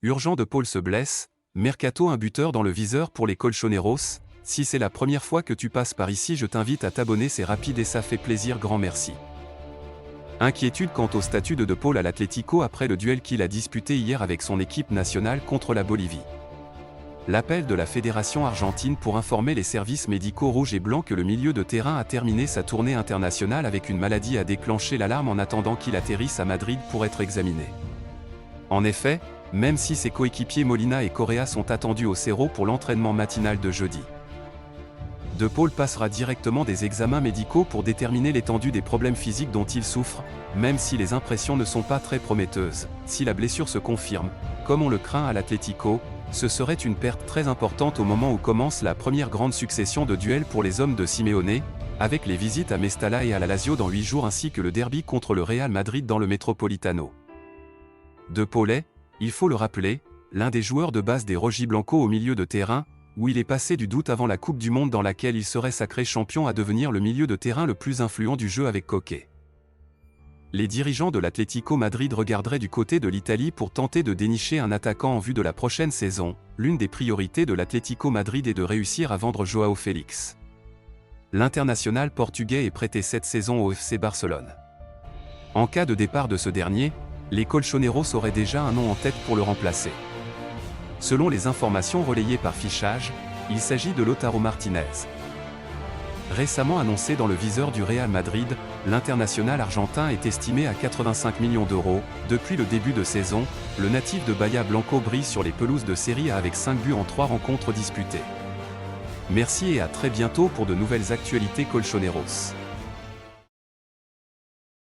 Urgent de Paul se blesse, Mercato un buteur dans le viseur pour les Colchoneros. Si c'est la première fois que tu passes par ici, je t'invite à t'abonner, c'est rapide et ça fait plaisir, grand merci. Inquiétude quant au statut de Paul à l'Atlético après le duel qu'il a disputé hier avec son équipe nationale contre la Bolivie. L'appel de la Fédération argentine pour informer les services médicaux rouges et blancs que le milieu de terrain a terminé sa tournée internationale avec une maladie a déclenché l'alarme en attendant qu'il atterrisse à Madrid pour être examiné. En effet, même si ses coéquipiers Molina et Correa sont attendus au Cerro pour l'entraînement matinal de jeudi, De Paul passera directement des examens médicaux pour déterminer l'étendue des problèmes physiques dont il souffre, même si les impressions ne sont pas très prometteuses. Si la blessure se confirme, comme on le craint à l'Atlético, ce serait une perte très importante au moment où commence la première grande succession de duels pour les hommes de Simeone, avec les visites à Mestalla et à la Lazio dans 8 jours ainsi que le derby contre le Real Madrid dans le Metropolitano. De Paul est, il faut le rappeler, l'un des joueurs de base des Rojiblancos au milieu de terrain, où il est passé du doute avant la Coupe du Monde dans laquelle il serait sacré champion à devenir le milieu de terrain le plus influent du jeu avec Koke. Les dirigeants de l'Atlético Madrid regarderaient du côté de l'Italie pour tenter de dénicher un attaquant en vue de la prochaine saison. L'une des priorités de l'Atlético Madrid est de réussir à vendre Joao Félix. L'international portugais est prêté cette saison au FC Barcelone. En cas de départ de ce dernier, les Colchoneros auraient déjà un nom en tête pour le remplacer. Selon les informations relayées par Fichage, il s'agit de Lautaro Martinez. Récemment annoncé dans le viseur du Real Madrid, l'international argentin est estimé à 85 millions d'euros. Depuis le début de saison, le natif de Bahia Blanco brille sur les pelouses de Serie A avec 5 buts en 3 rencontres disputées. Merci et à très bientôt pour de nouvelles actualités Colchoneros.